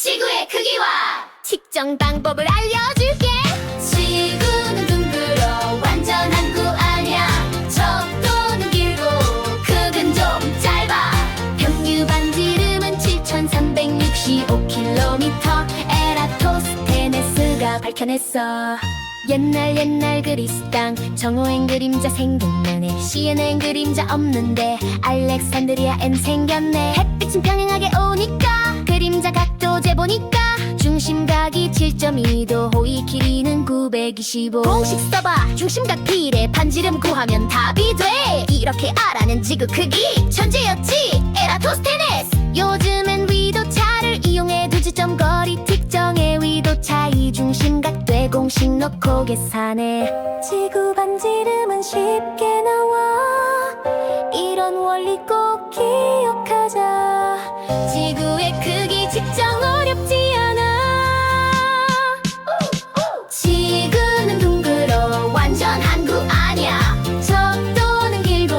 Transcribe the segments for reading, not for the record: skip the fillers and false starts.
지구의 크기와 측정 방법을 알려줄게. 지구는 둥글어 완전 한구 아니야. 적도는 길고 크긴 좀 짧아. 평균 반지름은 7365km. 에라토스테네스가 밝혀냈어. 옛날 그리스 땅 정오엔 그림자 생겼네. 시에는 그림자 없는데 알렉산드리아엔 생겼네. 햇빛은 평행하게 오니까 그림자 각도 재보니까 중심각이 7.2도, 호의 길이는 925. 공식 써봐. 중심각 비례 반지름 구하면 답이 돼. 이렇게 알아낸 지구 크기 천재였지 에라토스테네스. 요즘엔 위도차를 이용해 두 지점 거리 특정해. 위도차 이중심각 돼 공식 넣고 계산해. 지구 반지름은 쉽게 나와. 이런 원리 꼭 기억하자. 지구의 크기 측정 어렵지 않아. 지구는 둥글어 완전 한구 아니야. 적도는 길고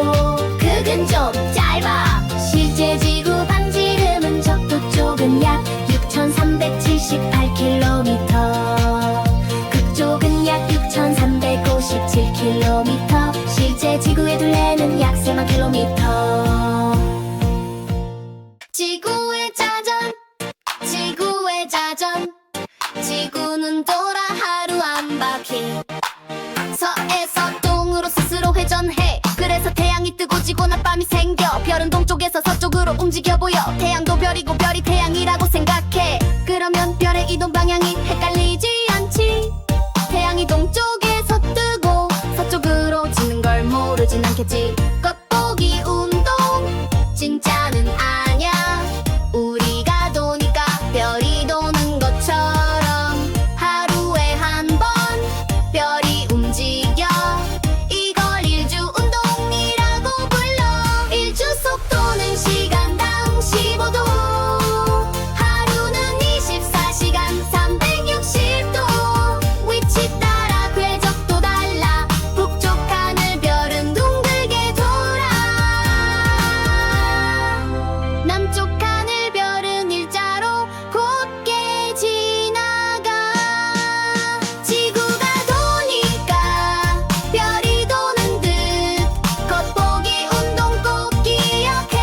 극은 좀 짧아. 실제 지구 반지름은 적도 쪽은 약 6378km, 극쪽은 약 6357km. 실제 지구의 둘레는 약 3만 킬로미터. 지구의 자전, 지구의 자전. 지구는 돌아 하루 한 바퀴. 서에서 동으로 스스로 회전해. 그래서 태양이 뜨고 지고 낮밤이 생겨. 별은 동쪽에서 서쪽으로 움직여 보여. 태양도 별이고 별이 태양이라고 생각해. 그러면 별의 이동 방향이 헷갈리지 않지. 태양이 동쪽에서 뜨고 서쪽으로 지는 걸 모르진 않겠지. 겉보기 운동 진짜는 아냐. 우리가 도니까 별이 도는 것처럼 하루에 한 번 별이 움직여. 이걸 일주 운동이라고 불러. 일주 속도는 시간당 15도. 하루는 24시간 360도. 위치 따라 궤적도 달라. 북쪽 하늘별은 둥글게 돌아. 남쪽 하늘별은 일자로 곧게 지나가. 지구가 도니까 별이 도는 듯. 겉보기 운동 꼭 기억해.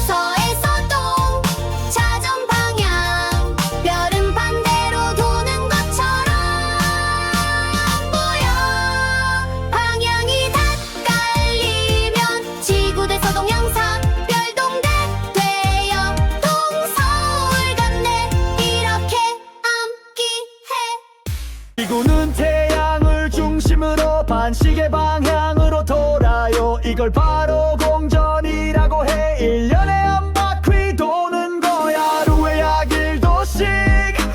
서에서 동, 자전 방향. 별은 반대로 도는 것처럼 보여. 방향이 헷갈리면 지구 대 서동 영상. 별동대 되어 동서울 갔네. 이렇게 암기해. 지구는 태양을 중심으로 반시계 방향으로 돌아요. 이걸 바로 공전이라고 해. 1년에 한 바퀴 도는 거야. 하루에 약 1도씩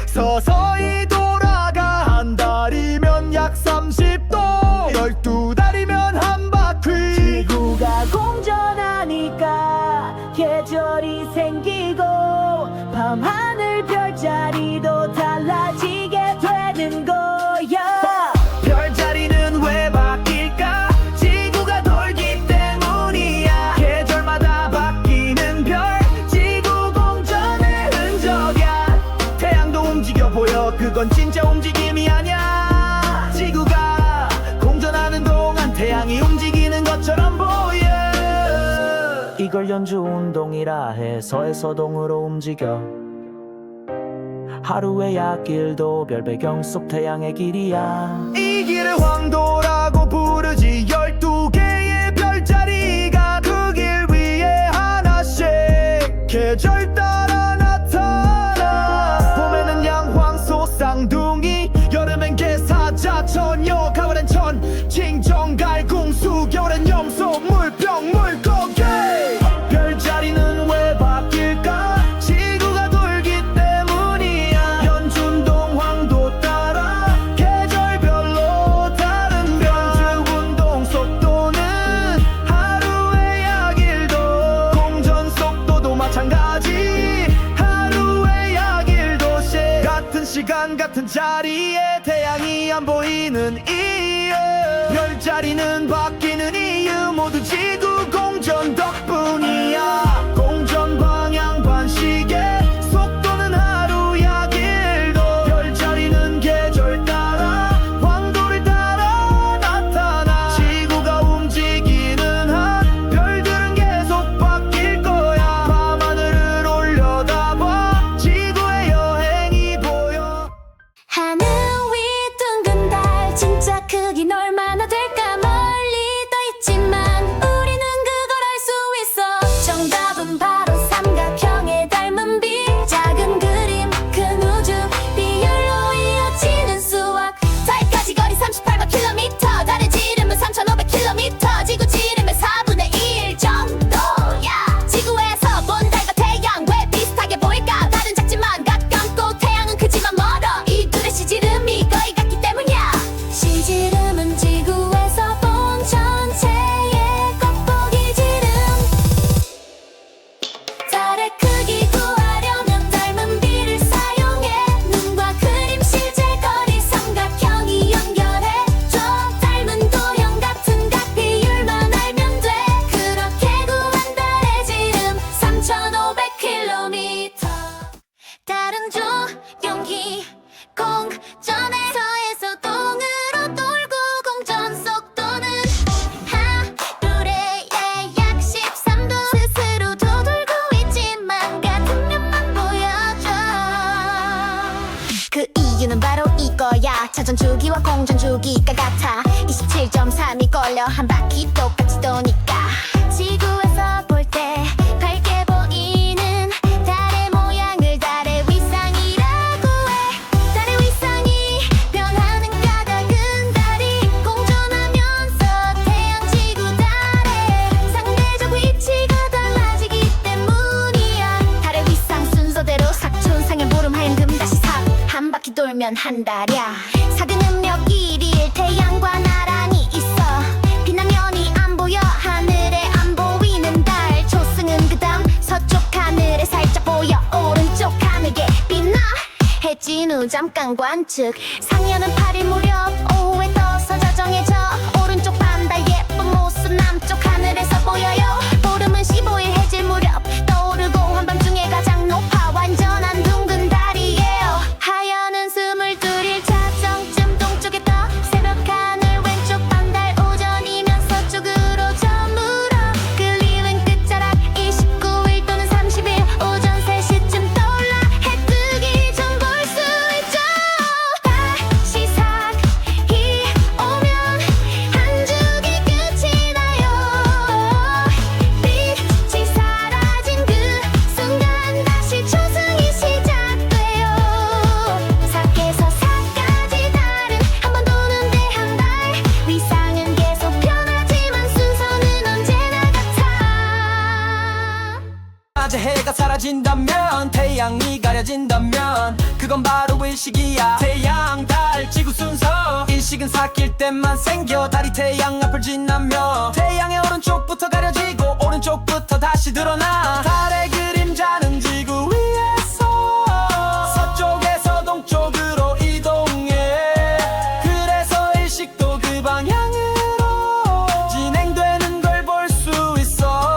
서서히 돌아가. 한 달이면 약 30도, 12달이면 한 바퀴. 지구가 공전하니까 계절이 생기고 밤하늘 별자리도 달라지게 되는 거야. 별자리는 왜 바뀔까? 지구가 돌기 때문이야. 계절마다 바뀌는 별, 지구 공전의 흔적이야. 태양도 움직여 보여. 그건 진짜 움직임이 아니야. 지구가 공전하는 동안 태양이 움직이는 것처럼 보여. 이걸 연주 운동이라 해. 서에서 동으로 움직여. 하루에 약 1도, 별 배경 속 태양의 길이야. 이 길을 황도라고 부르지. 12개의 별자리가 그 길 위에 하나씩 계절 따라 나타나. 봄에는 양황소 쌍둥이, 여름엔 개사자 처녀, 가을엔 천 징정갈 궁수, 겨울엔 염소 물병 물고기. 별자리는 왜 바뀔까? 지구가 돌기 때문이야. 연준동 황도 따라 계절별로 다른 연주 운동 속도는 하루에 약 1도. 공전 속도도 마찬가지. 하루에 약 1도씩. 같은 시간 같은 자리에 태양이 안 보이는 이유, 별자리는 바뀌는 이유 모두 지구 공전 덕분이야. 공전 방향 반시계 자전주기와 공전주기가 같아 27.3이 걸려 한 바퀴 똑같이 도니까 지구에서 볼 때 밝게 보이는 달의 모양을 달의 위상이라고 해 달의 위상이 변하는 까닭은 달이 공전하면서 태양 지구 달의 상대적 위치가 달라지기 때문이야 달의 위상 순서대로 사촌상의 보름 하얀 금 다시 한 바퀴 돌면 한 달이야 사근 음력 1일 태양과 나란히 있어 빛난 면이 안 보여 하늘에 안 보이는 달 초승은 그다음 서쪽 하늘에 살짝 보여 오른쪽 하늘에 빛나 해진 후 잠깐 관측 상여는 8일 무렵 오후에 떠서 자정해져 오른쪽 반달 예쁜 모습 남쪽 하늘에서 보여요 보름은 15일 해질 무렵 떠오르고 한밤중에 가장 높아 완전한 둥근 달이에요 하얀 한숨을 들일 자정쯤 동쪽에 떠 새벽 하늘 왼쪽 반달 오전이면 서쪽으로 저물어 그리운 끝자락 29일 또는 30일 오전 3시쯤 떠올라 해 뜨기 전 볼 수 있죠 다시 삭이 오면 한 주기 끝이 나요 빛이 사라진 그 순간 다시 초승이 시작돼요 삭에서 삭까지 달은 한 번 도는 대한달 위상은 계속 변하지만 순서는 언제나 같아 낮에 해가 사라진다면 태양이 가려진다면 그건 바로 일식이야 태양 달 지구 순서 일식은 삭힐 때만 생겨 달이 태양 앞을 지나며 태양의 오른쪽부터 가려지고 오른쪽부터 다시 드러나 달의 그림자는 지구 위에서 서쪽에서 동쪽으로 이동해 그래서 일식도 그 방향으로 진행되는 걸 볼 수 있어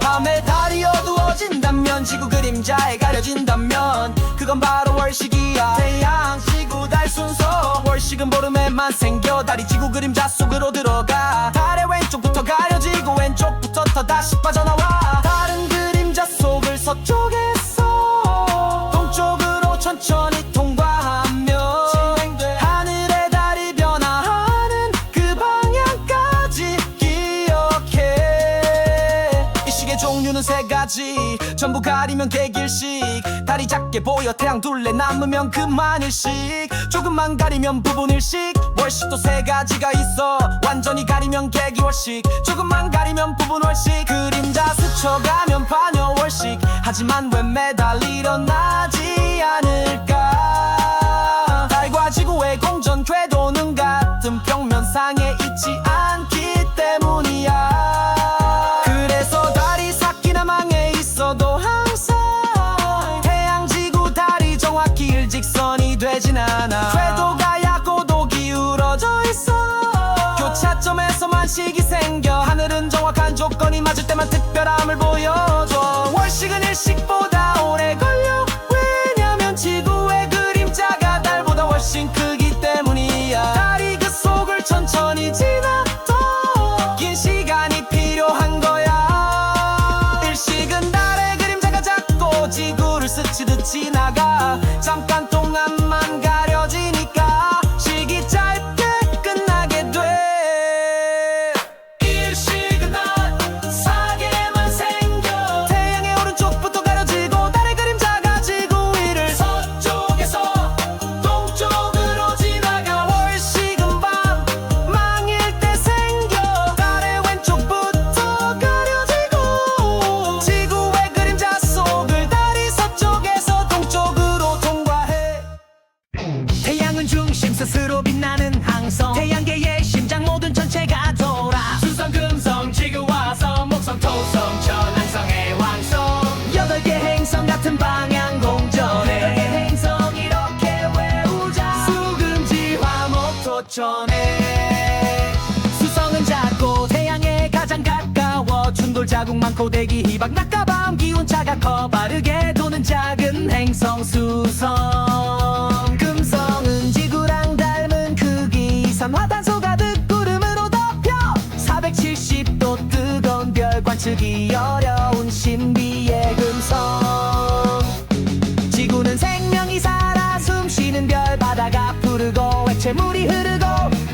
밤에 달이 어두워진다면 지구 그림자에 가려진다면 그건 바로 월식이야 태양 지구 달 순서 월식은 보름에만 생겨 달이 지구 그림자 속으로 들어가 달의 왼쪽부터 가려지고 왼쪽부터 더 다시 빠져나와 다른 그림자 속을 서쪽에서 동쪽으로 천천히 통과하며 진행돼 하늘의 달이 변화하는 그 방향까지 기억해 이 식의 종류는 세 가지 전부 가리면 개길식 달이 작게 보여 태양 둘레 남으면 그만일식 조금만 가리면 부분일식 월식도 세 가지가 있어 완전히 가리면 개기월식 조금만 가리면 부분월식 그림자 스쳐가면 반여월식 하지만 왜 매달 일어나지 않을까 달과 지구의 공전 궤도는 같은 평면상에 있지 않기 때문이야 그래서 달이 삭히나 망해 있어도 항상 태양 지구 달이 정확히 일직선이 되진 않아 궤도가 약고도 기울어져 있어 교차점에서만 식이 생겨 하늘은 정확한 조건이 맞을 때만 특별함을 보여줘 월식은 일식보다 오래 걸려 왜냐면 지구의 그림자가 달보다 훨씬 크기 때문이야 달이 그 속을 천천히 지나도 긴 시간이 필요한 거야 일식은 달의 그림자가 작고 지구를 스치듯 지나가 잠깐 동안만 가려지니까 식이 짧게 끝나게 돼 일식은 삭에만 생겨 태양의 오른쪽부터 가려지고 달의 그림자가 지구 위를 서쪽에서 동쪽으로 지나가 월식은 밤 망일 때 생겨 달의 왼쪽부터 가려지고 지구의 그림자 속을 달이 서쪽에서 동쪽으로 통과해 태양은 중심 스스로 빛나는 항성 태양계의 심장 모든 전체가 돌아 수성 금성 지구와 성 목성 토성 천왕성의 왕성 8개 행성 같은 방향 공전해 8개 행성 이렇게 외우자 수금지 화목 토천해 수성은 작고 태양에 가장 가까워 충돌 자국 많고 대기 희박 낮과 밤 기온차가 커 빠르게 도는 작은 행성 수성 금성은 지구랑 닮은 크기 이산화탄소 가득 구름으로 덮여 470도 뜨거운 별 관측이 어려운 신비의 금성 지구는 생명이 살아 숨쉬는 별 바다가 푸르고 물이 흐르고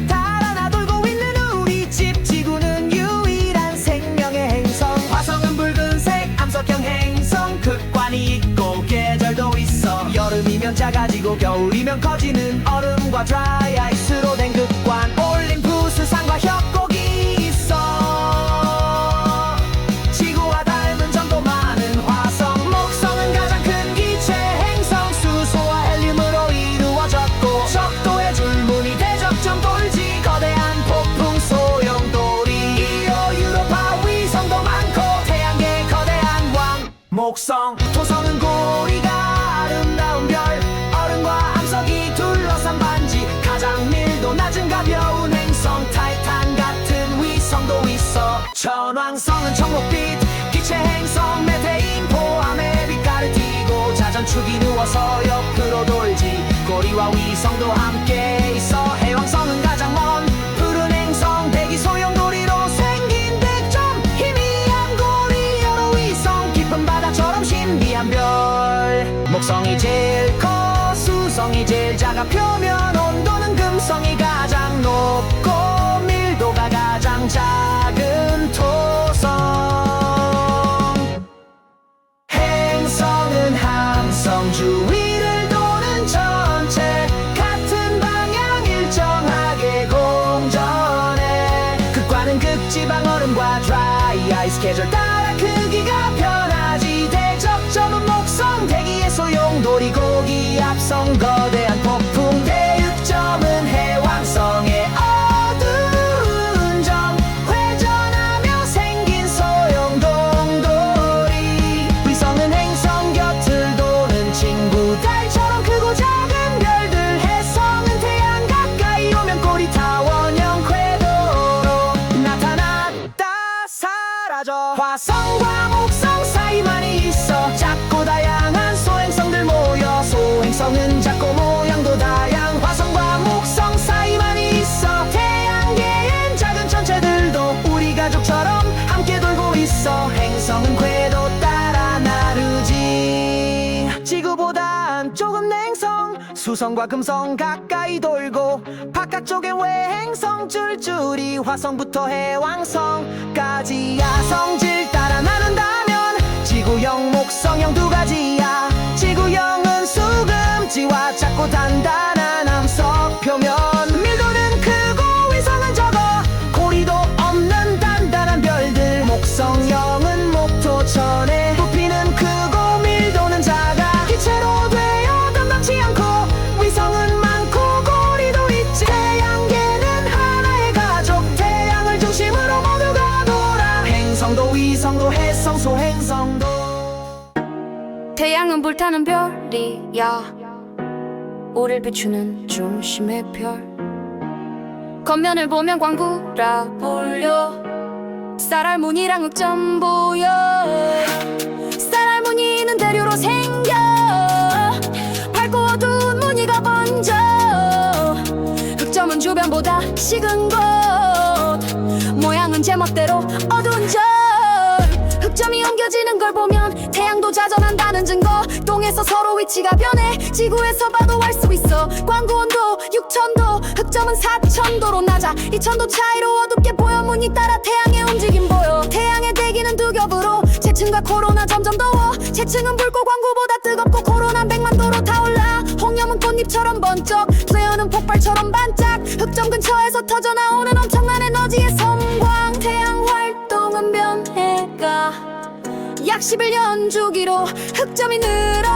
달아나 돌고 있는 우리 집 지구는 유일한 생명의 행성. 화성은 붉은색 암석형 행성. 극관이 있고 계절도 있어. 여름이면 작아지고 겨울이면 커지는 얼음과 드라이 아이스로 된 극관. 올림푸스산과 협곡이 있어. 지구와 닮은 점도 많은 화성. 목성은 가장 큰 기체 행성. 수소와 헬륨으로 이루어졌고 적도의 줄무늬 대적점 돌지. 거대한 폭풍 소용돌이. 이어 유로파 위성도 많고 태양계의 거대한 왕 목성. 토성은 고리가 아름다운 별. 얼음과 암석이 둘러싼 반지. 가장 밀도 낮은 가벼운 행성. 타이탄 같은 위성도 있어. 천왕성은 청록빛 기체 행성. 메테인 포함해 빛깔을 띠고 자전축이 누워서 옆으로 돌지. 고리와 위성도 함께 있어. 해왕성은 가장 먼 푸른 행성. 대기 소용돌이로 생긴 백점. 희미한 고리 여러 위성. 깊은 바다처럼 신비한 별. 목성이 제일 커. 수성이 제일 작아. 표면 온도는 금성이 가장 높고 밀도가 가장 작은 토성. 행성은 항성 주위를 도는 전체. 같은 방향 일정하게 공전해. 극관은 극지방 얼음과 드라이 아이스. 계절 따라 크기가 변하지. 대적점은 목성. 대기의 소용돌이 고기 앞성. 거대한 폭풍. 대육점은 해왕성의 어두운 점. 회전하며 생긴 소용돌이. 위성은 행성 곁을 도는 친구. 달처럼 크고 작은 별들. 해성은 태양 가까이 오면 꼬리타 원형 궤도로 나타났다 사라져. 화성과 목성 사이만이 있어. 작고 다양한 소행성들 모여. 소행성은 작고 모양도 다양. 화성과 목성 사이만이 있어. 태양계엔 작은 천체들도 우리 가족처럼 함께 돌고 있어. 행성은 궤도 따라 나르지. 지구보단 조금 냉성. 수성과 금성 가까이 돌고 바깥쪽엔 외행성 줄줄이. 화성부터 해왕성까지야. 성질 따라 나눈다면 지구형 목성형 두 가지야. 지구형은 수금지와 작고 단단한 암석 표면. 밀도는 크고 위성은 적어. 고리도 없는 단단한 별들. 목성형은 목토천에. 부피는 크고 밀도는 작아. 기체로 되어 담당치 않고. 위성은 많고 고리도 있지. 태양계는 하나의 가족. 태양을 중심으로 모두가 돌아. 행성도 위성도 해성 소행성도. 태양은 불타는 별이야. 우릴 비추는 중심의 별. 겉면을 보면 광부라 불려. 쌀알무늬랑 흑점 보여. 쌀알무늬는 대류로 생겨. 밝고 어두운 무늬가 번져. 흑점은 주변보다 식은 곳. 모양은 제멋대로 어두운 절. 흑점이 옮겨지는 걸 보면 태양도 자전한다는 증거. 동에서 서로 위치가 변해. 지구에서 봐도 알 수 있어. 광구 온도 6000도. 흑점은 4000도로 낮아. 2000도 차이로 어둡게 보여. 무늬 따라 태양의 움직임 보여. 태양의 대기는 두 겹으로. 채층과 코로나 점점 더워. 채층은 붉고 광구보다 뜨겁고 코로나 100만도로 타올라. 홍염은 꽃잎처럼 번쩍. 플레어는 폭발처럼 반짝. 흑점 근처에서 터져나오는 엄청난 에너지의 섬광. 태양 활동은 변해가 약 11년 주기로 흑점이 늘어.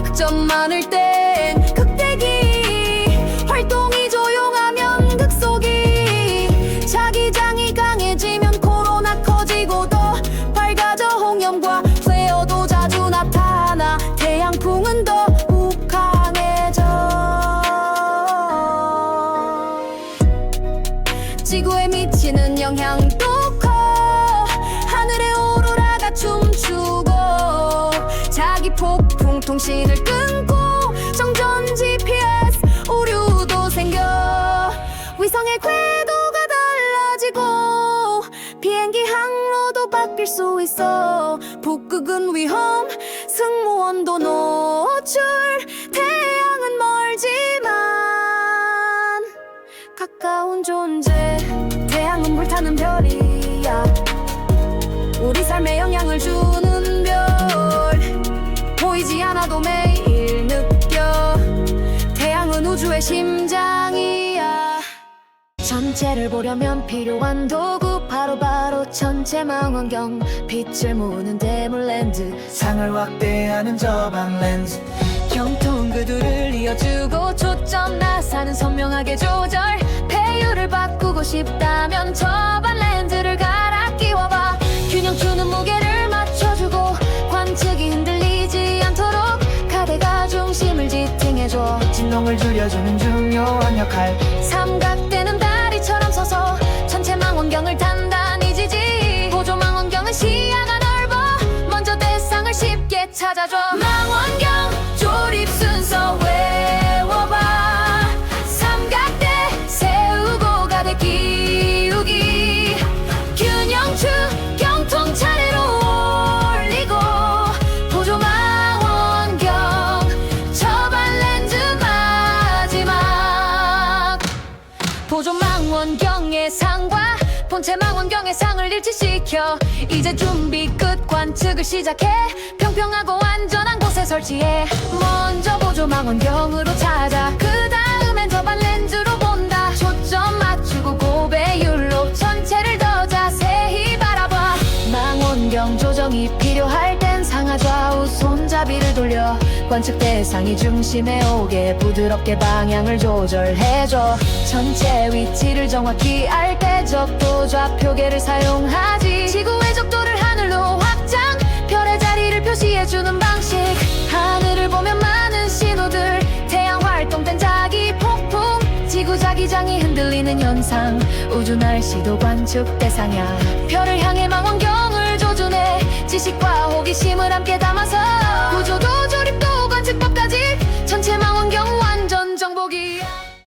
흑점 많을 땐 극대기. 활동이 조용하면 극소기. 자기장이 강해지면 코로나 커지고 더 밝아져. 홍염과 플레어도 자주 나타나. 태양풍은 더 욱강해져. 지구에 미치는 영향도 커. 하늘의 오로라가 춤추고. 자기 폭풍 통신을 끊고. 정전 GPS 오류도 생겨. 위성의 궤도가 달라지고. 비행기 항로도 바뀔 수 있어. 북극은 위험. 승무원도 노출. 태양은 멀지만 나도 매일 느껴 태양은 우주의 심장이야 전체를 보려면 필요한 도구 바로 전체 망원경 빛을 모으는 대물 렌즈 상을 확대하는 저방 렌즈 경통 구도를 이어주고 초점 나사는 선명하게 조절 배율을 바꾸고 싶다면 저반 렌즈를 갈아 끼워봐 균형 주는 무게를 맞춰주고 관측이 흔들리지 않도록 카드가 중심을 지탱해줘 진동을 줄여주는 중요한 역할 삼각대는 다리처럼 서서 전체 망원경을 단단히 지지 보조 망원경은 시야가 넓어 먼저 대상을 쉽게 찾아줘 망원경 조립 순서 외워봐 삼각대 세우고 가대 끼우기 균형추 경통 차례로 올리고 보조 망원경 저반 렌즈 마지막 보조 망원경의 상과 본체 망원경의 상을 일치시켜 이제 준비 끝 관측을 시작해 평평하고 안전한 곳에 설치해 먼저 보조 망원경으로 찾아 그 다음엔 저반 렌즈로 본다 초점 맞추고 고배율로 전체를 더 자세히 바라봐 망원경 조정이 필요할 땐 상하 좌우 손잡이를 돌려 관측 대상이 중심에 오게 부드럽게 방향을 조절해줘 전체 위치를 정확히 알 때 적도 좌표계를 사용하지 지구의 적도를 하늘로 확장 별의 자리를 표시해주는 방식 하늘을 보면 많은 신호들 태양 활동된 자기 폭풍 지구 자기장이 흔들리는 현상 우주 날씨도 관측 대상이야 별을 향해 망원경을 조준해 지식과 호기심을 함께 담아서 구조도 조립도 관측법까지